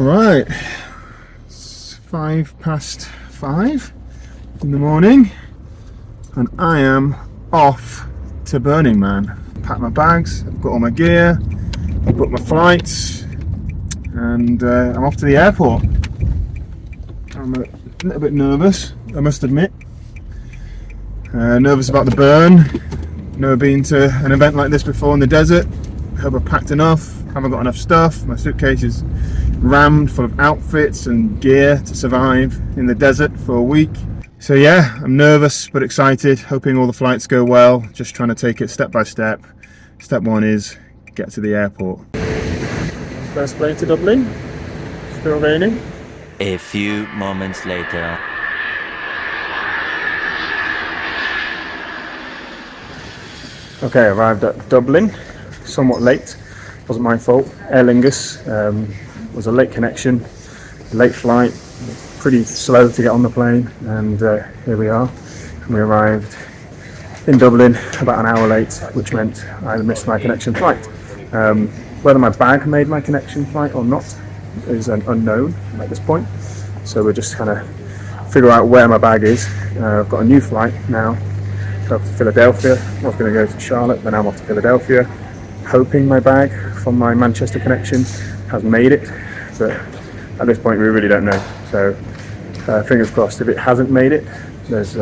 Alright, it's 5:05 in the morning and I am off to Burning Man. Packed my bags, I've got all my gear, I've booked my flights and I'm off to the airport. I'm a little bit nervous, I must admit. Nervous about the burn. Never been to an event like this before in the desert. Hope I've packed enough, haven't got enough stuff. My suitcase is rammed full of outfits and gear to survive in the desert for a week. So yeah, I'm nervous but excited, hoping all the flights go well, just trying to take it step by step. Step one is get to the airport. First plane to Dublin, still raining. A few moments later. Okay, arrived at Dublin, somewhat late, wasn't my fault. Aer Lingus was a late connection, late flight, pretty slow to get on the plane, and here we are. We arrived in Dublin about an hour late, which meant I missed my connection flight. Whether my bag made my connection flight or not is an unknown at this point, so we're just kind of figure out where my bag is. I've got a new flight now. Off to Philadelphia. I was going to go to Charlotte, then I'm off to Philadelphia, hoping my bag from my Manchester connection has made it, but at this point we really don't know. So fingers crossed. If it hasn't made it, there's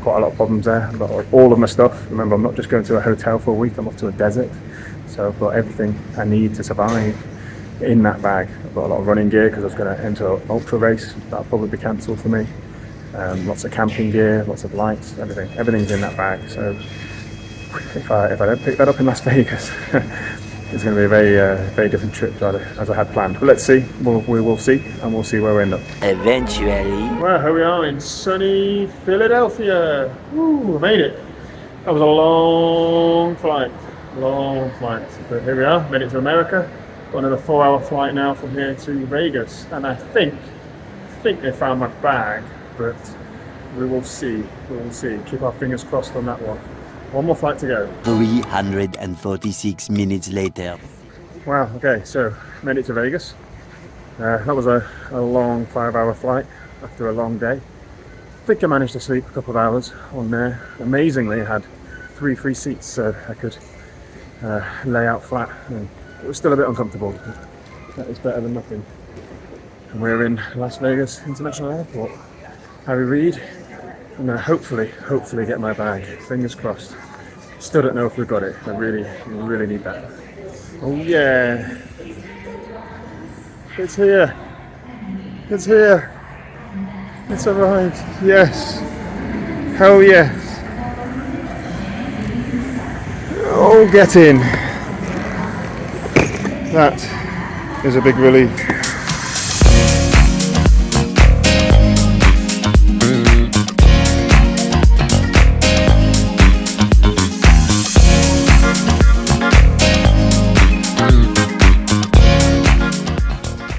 quite a lot of problems there. I've got all of my stuff. Remember, I'm not just going to a hotel for a week, I'm off to a desert, so I've got everything I need to survive in that bag. I've got a lot of running gear because I was going to enter an ultra race. That'll probably be cancelled for me. Lots of camping gear, lots of lights, everything's in that bag. So if I don't pick that up in Las Vegas, it's going to be a very different trip as I had planned. But let's see, we will see, and we'll see where we end up. Eventually. Well, here we are in sunny Philadelphia. Woo, I made it. That was a long flight, but here we are, made it to America. Got another 4-hour flight now from here to Vegas, and I think they found my bag. But we will see. Keep our fingers crossed on that one. One more flight to go. 346 minutes later. Wow, okay, so made it to Vegas. That was a long 5-hour flight after a long day. I think I managed to sleep a couple of hours on there. Amazingly, I had 3 free seats so I could lay out flat. And it was still a bit uncomfortable. That is better than nothing. And we're in Las Vegas International Airport. Harry Reid, and hopefully get my bag. Fingers crossed. Still don't know if we've got it. I really need that. Oh yeah, it's here. It's arrived. Yes. Hell yes. Oh, get in. That is a big relief.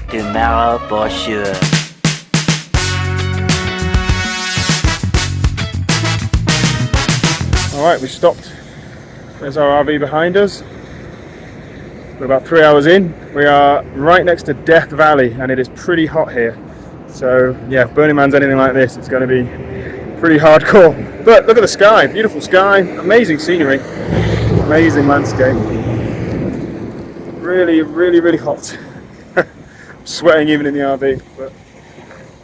Tomorrow for sure. Alright, we stopped. There's our RV behind us. We're about 3 hours in. We are right next to Death Valley and it is pretty hot here. So yeah, if Burning Man's anything like this, it's going to be pretty hardcore. But look at the sky, beautiful sky, amazing scenery, amazing landscape. Really hot. Sweating even in the RV, but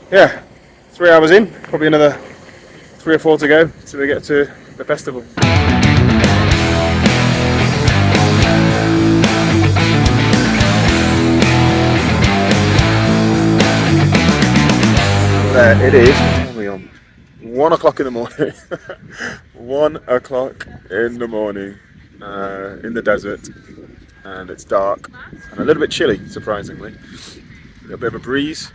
yeah, 3 hours in, probably another 3 or 4 to go till we get to the festival. There it is. What are we on? 1 o'clock in the morning. 1 o'clock in the morning in the desert, and it's dark and a little bit chilly, surprisingly. A bit of a breeze,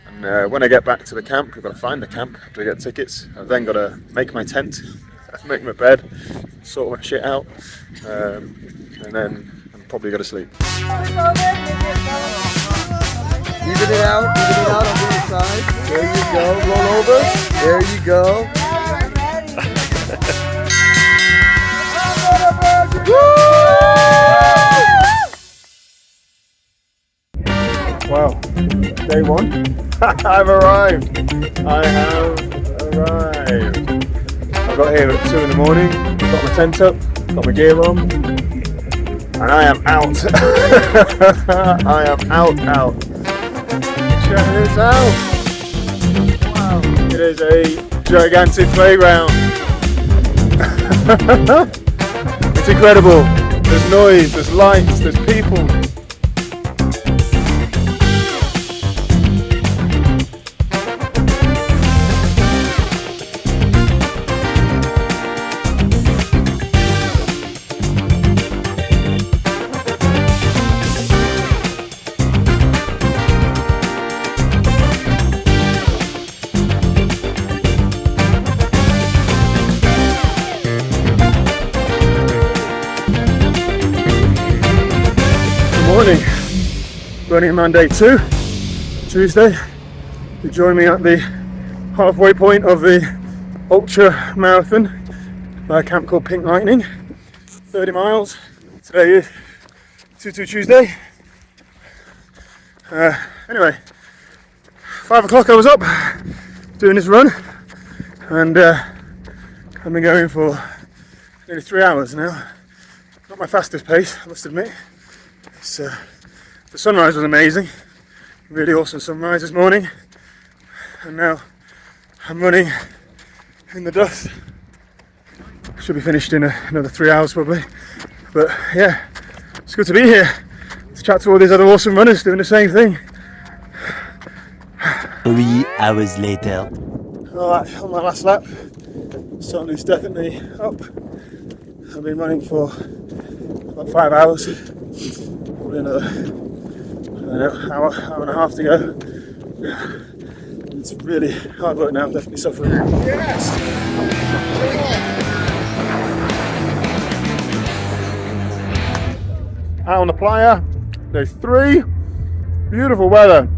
and when I get back to the camp, we've got to find the camp after we get tickets. I've then got to make my tent, make my bed, sort my shit out, and then I'm probably going to sleep. Even it out on the other side. There you go, roll over. There you go. Wow. Day one. I've arrived. I have arrived. I got here at 2 in the morning, got my tent up, got my gear on, and I am out. I am out. Check this out. Wow, it is a gigantic playground. It's incredible. There's noise, there's lights, there's people. Morning, Burning Man Day 2, Tuesday. You join me at the halfway point of the ultra marathon by a camp called Pink Lightning, 30 miles. Today is 2-2 Tuesday. Anyway, 5 o'clock I was up doing this run, and I've been going for nearly 3 hours now. Not my fastest pace, I must admit. The sunrise was amazing, really awesome sunrise this morning, and now I'm running in the dust. Should be finished in another 3 hours probably, but yeah, it's good to be here to chat to all these other awesome runners doing the same thing. 3 hours later. Alright, on my last lap, sun is definitely up. I've been running for about 5 hours. Probably another, hour and a half to go. It's really hard work now, I'm definitely suffering. Yes! Out on the playa, day 3. Beautiful weather,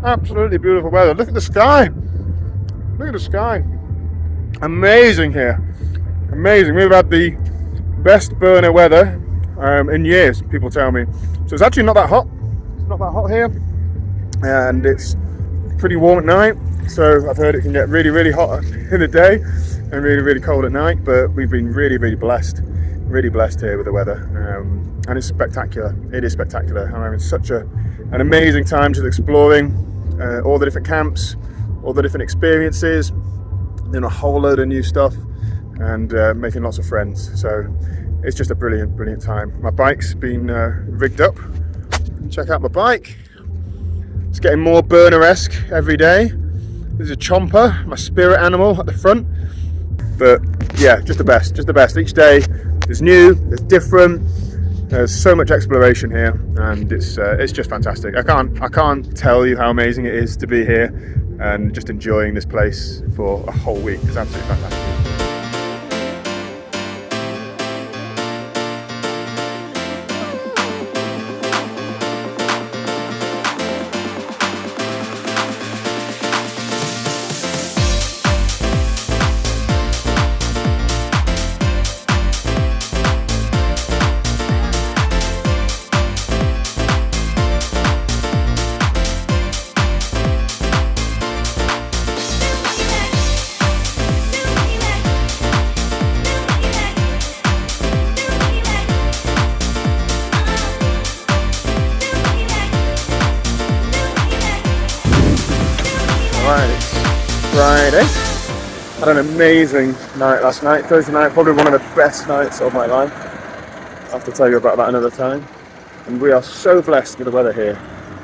absolutely beautiful weather. Look at the sky. Look at the sky. Amazing here. Amazing. We've had the best burner weather in years, people tell me. So it's actually not that hot. It's not that hot here, and it's pretty warm at night. So I've heard it can get really, really hot in the day and really, really cold at night. But we've been really, really blessed here with the weather, and it's spectacular. It is spectacular. I'm having such an amazing time just exploring all the different camps, all the different experiences, doing a whole load of new stuff, and making lots of friends. So it's just a brilliant, brilliant time. My bike's been rigged up. Check out my bike. It's getting more burner-esque every day. There's a chomper, my spirit animal at the front. But yeah, just the best, just the best. Each day there's new, there's different. There's so much exploration here, and it's just fantastic. I can't tell you how amazing it is to be here and just enjoying this place for a whole week. It's absolutely fantastic. It's Friday. Had an amazing night last night. Thursday night, probably one of the best nights of my life. I'll have to tell you about that another time. And we are so blessed with the weather here.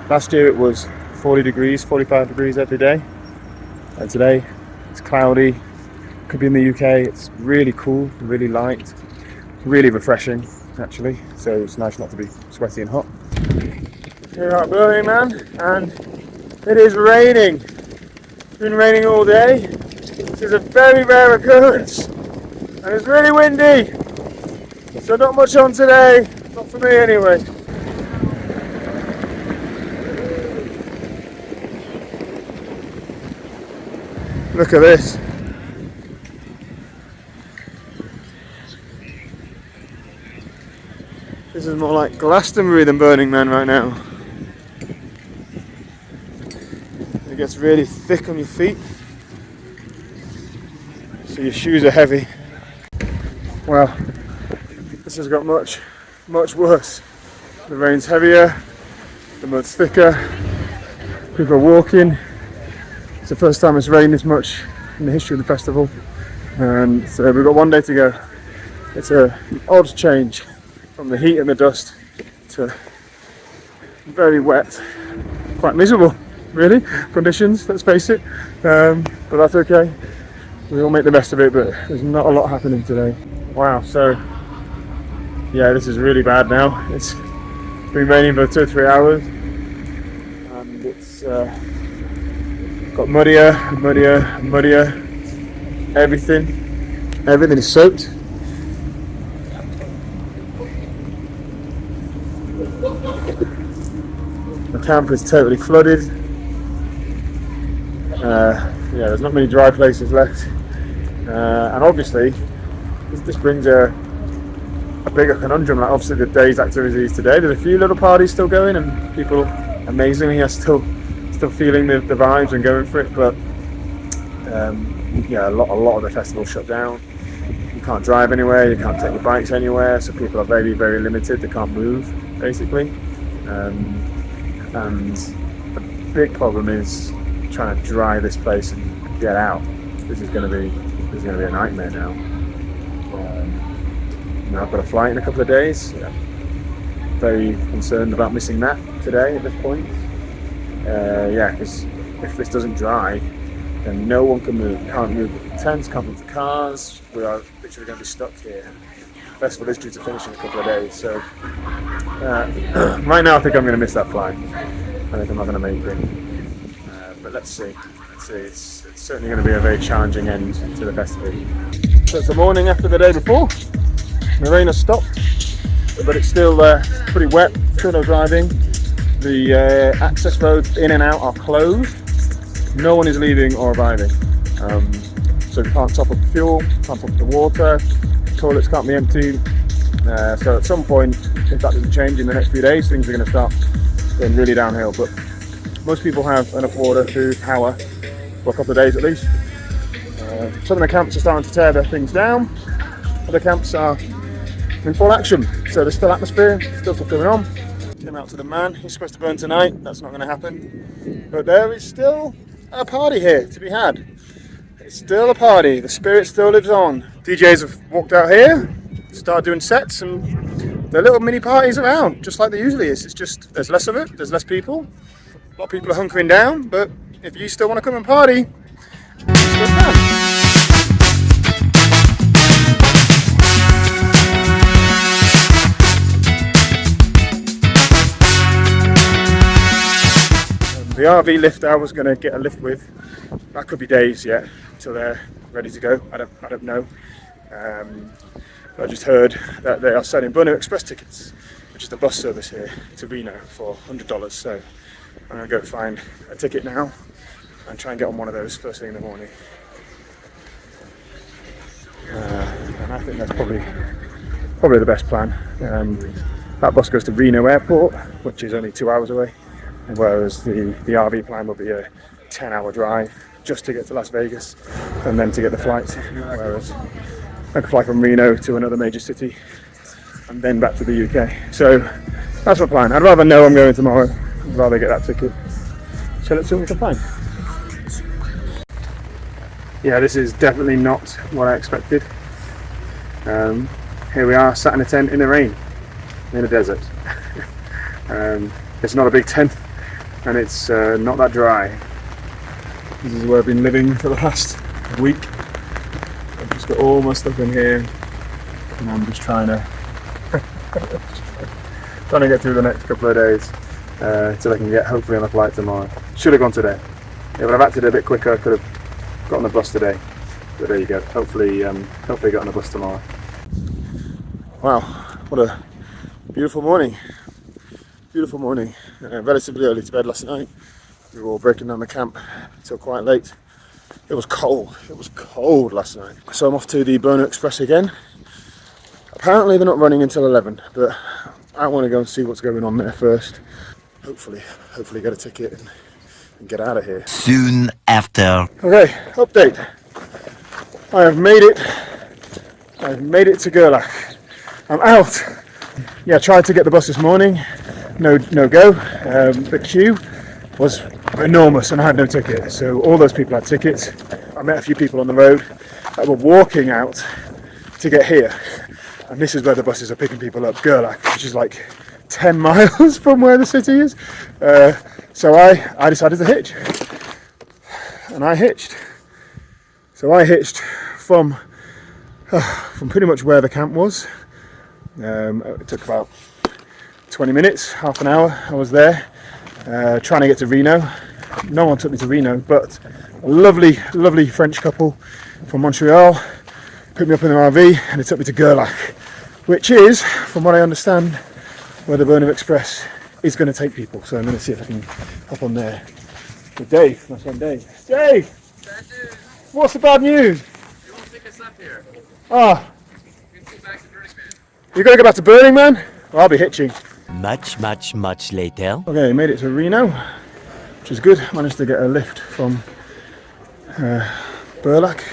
Last year it was 40 degrees, 45 degrees every day. And today it's cloudy. Could be in the UK. It's really cool, really light, really refreshing actually. So it's nice not to be sweaty and hot. Here at Burning Man, and it is raining. It's been raining all day. This is a very rare occurrence, and it's really windy, so not much on today, not for me anyway. Look at this. This is more like Glastonbury than Burning Man right now. gets really thick on your feet, so your shoes are heavy. Well, this has got much worse. The rain's heavier, the mud's thicker, people are walking. It's the first time it's rained this much in the history of the festival, and so we've got one day to go. It's an odd change from the heat and the dust to very wet, quite miserable really conditions, let's face it, but that's okay. We all make the best of it, but there's not a lot happening today. Wow, so yeah, this is really bad now. It's been raining for 2 or 3 hours, and it's got muddier. Everything is soaked. The camp is totally flooded. Yeah, there's not many dry places left, and obviously this brings a bigger conundrum. Like, obviously the day's activities today, there's a few little parties still going, and people amazingly are still feeling the vibes and going for it, but yeah, a lot of the festival shut down. You can't drive anywhere, you can't take your bikes anywhere, so people are very limited. They can't move basically, and the big problem is trying to dry this place and get out. This is going to be a nightmare now. I've got a flight in a couple of days. Yeah. Very concerned about missing that today at this point. Yeah, because if this doesn't dry, then no one can move. Can't move the tents, can't move the cars. We are literally going to be stuck here. The festival is due to finish in a couple of days, so right now I think I'm going to miss that flight. I think I'm not going to make it. But let's see. It's certainly going to be a very challenging end to the festival. So it's the morning after the day before. The rain has stopped, but it's still pretty wet, still no driving. The access roads in and out are closed. No one is leaving or arriving. So we can't top up the fuel, can't top up the water, toilets can't be emptied. So at some point, if that doesn't change in the next few days, things are going to start going really downhill. But most people have enough water to power for a couple of days at least. Some of the camps are starting to tear their things down. Other camps are in full action, so there's still atmosphere, still stuff going on. Came out to the man, he's supposed to burn tonight, that's not going to happen. But there is still a party here to be had. It's still a party, the spirit still lives on. DJs have walked out here, started doing sets, and there are little mini parties around, just like there usually is. It's just, there's less of it, there's less people. A lot of people are hunkering down, but if you still want to come and party, you still can. The RV lift I was going to get a lift with, that could be days yet until they're ready to go. I don't know. But I just heard that they are selling Burning Man Express tickets, which is the bus service here to Reno, for $100. So I'm going to go find a ticket now and try and get on one of those first thing in the morning. And I think that's probably the best plan. That bus goes to Reno Airport, which is only 2 hours away. Whereas the RV plan will be a 10-hour drive just to get to Las Vegas and then to get the flight. Whereas I can fly from Reno to another major city and then back to the UK. So that's my plan. I'd rather know I'm going tomorrow. I'd rather get that ticket. So let's see what we can find. Yeah, this is definitely not what I expected. Here we are, sat in a tent in the rain, in a desert. It's not a big tent. And it's not that dry. This is where I've been living for the last week. I've just got all my stuff in here, and I'm just trying to get through the next couple of days till I can get hopefully on a flight tomorrow. Should have gone today. Yeah, but I've acted a bit quicker. I could have got on the bus today. But there you go. Hopefully get on the bus tomorrow. Wow, what a beautiful morning. Beautiful morning. Relatively early to bed last night. We were all breaking down the camp until quite late. It was cold. It was cold last night. So I'm off to the Burning Man Express again. Apparently they're not running until 11, but I want to go and see what's going on there first. Hopefully get a ticket and and get out of here. Soon after. Okay, update. I have made it. I've made it to Gerlach. I'm out. Yeah, tried to get the bus this morning. No go. The queue was enormous and I had no ticket. So all those people had tickets. I met a few people on the road that were walking out to get here. And this is where the buses are picking people up, Gerlach, which is like 10 miles from where the city is. So I decided to hitch. And I hitched. So I hitched from pretty much where the camp was. It took about 20 minutes, half an hour. I was there trying to get to Reno. No one took me to Reno, but a lovely French couple from Montreal picked me up in their RV and they took me to Gerlach, which is, from what I understand, where the Burning Express is going to take people. So I'm going to see if I can hop on there with Dave, my friend Dave. Dave! What's the bad news? You won't pick us up here. Ah, You can see back to Burning Man. you're going to go back to Burning Man? Well, I'll be hitching. Much later. Okay, made it to Reno, which is good. Managed to get a lift from Gerlach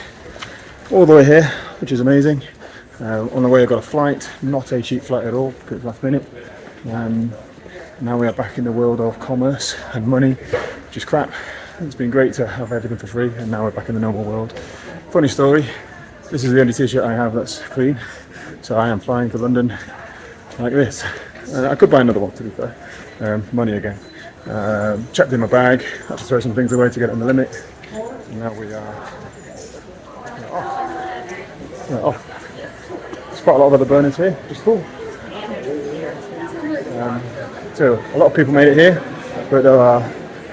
all the way here, which is amazing. On the way I got a flight, not a cheap flight at all, because it was last minute. Now we are back in the world of commerce and money, which is crap. It's been great to have everything for free, and now we're back in the normal world. Funny story, this is the only t-shirt I have that's clean, so I am flying to London like this. I could buy another one, to be fair. Money again. Checked in my bag, had to throw some things away to get it on the limit. And now we are off. We're off. There's quite a lot of other burners here, which is cool. So a lot of people made it here, but there are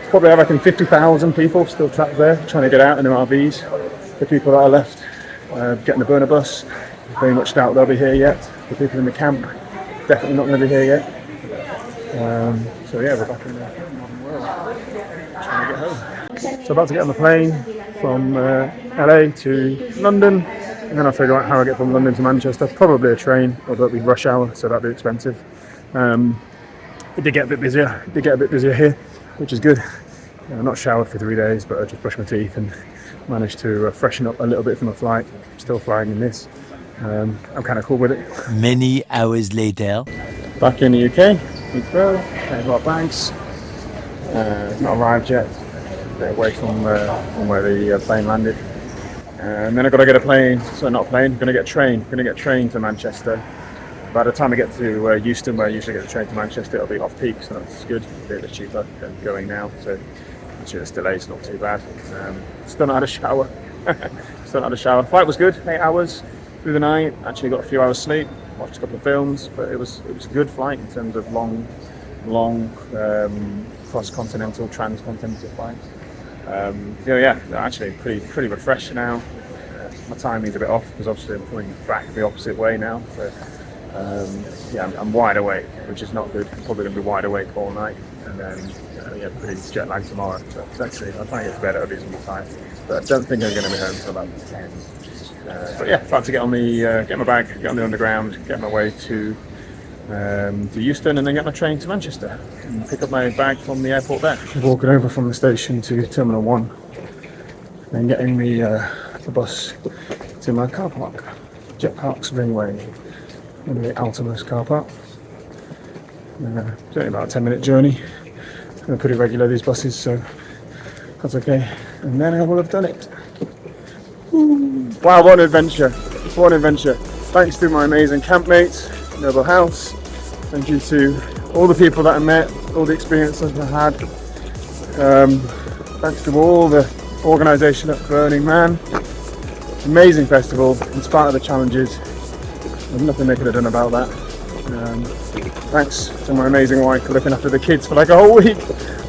probably, I reckon, 50,000 people still trapped there trying to get out in their RVs. The people that are left getting the burner bus, very much doubt they'll be here yet. The people in the camp, definitely not going to be here yet. So yeah, we're back in the modern world, trying to get home. So about to get on the plane from LA to London, and then I'll figure out how I get from London to Manchester. Probably a train, although it'll be rush hour, so that'll be expensive. It did get a bit busier here, which is good. I've not showered for 3 days, but I just brushed my teeth and managed to freshen up a little bit from the flight. I'm still flying in this. I'm kind of cool with it. Many hours later. Back in the UK, Heathrow, have our bags. Not arrived yet. A bit away from where the plane landed. And then I've got to get a plane. So not a plane. Going to get a train. Going to get a train to Manchester. By the time I get to Euston, where I usually get the train to Manchester, it'll be off peak, so that's good. It'll be a bit cheaper than going now. So actually, this delay's not too bad. Still not had a shower. Flight was good. 8 hours through the night. Actually got a few hours sleep. Watched a couple of films, but it was a good flight in terms of long cross-continental, trans-continental flights. Yeah, actually pretty refreshed now. My timing's a bit off because obviously I'm coming back the opposite way now. So I'm wide awake, which is not good. I'm probably going to be wide awake all night, and then pretty jet lag tomorrow. So actually, I'll try and get to bed at a reasonable time, but I don't think I'm going to be home until about 10. But yeah, about to get on the get my bag, get on the underground, get my way to Euston, and then get my train to Manchester and pick up my bag from the airport there. Walking over from the station to Terminal 1, then getting the bus to my car park, Jet Parks Ringway, in the outermost car park. It's only about a 10-minute journey. They're pretty regular, these buses, so that's okay. And then I will have done it. Woo. Wow, what an adventure. What an adventure. Thanks to my amazing campmates, Noble House. Thank you to all the people that I met, all the experiences I had. Thanks to all the organisation at Burning Man. Amazing festival, in spite of the challenges. There's nothing they could have done about that. Thanks to my amazing wife for looking after the kids for like a whole week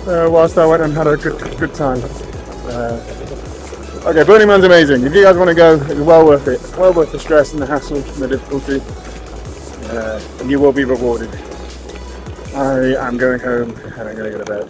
whilst I went and had a good time. Okay, Burning Man's amazing. If you guys want to go, it's well worth it. Well worth the stress and the hassle and the difficulty. And you will be rewarded. I am going home and I'm going to go to bed.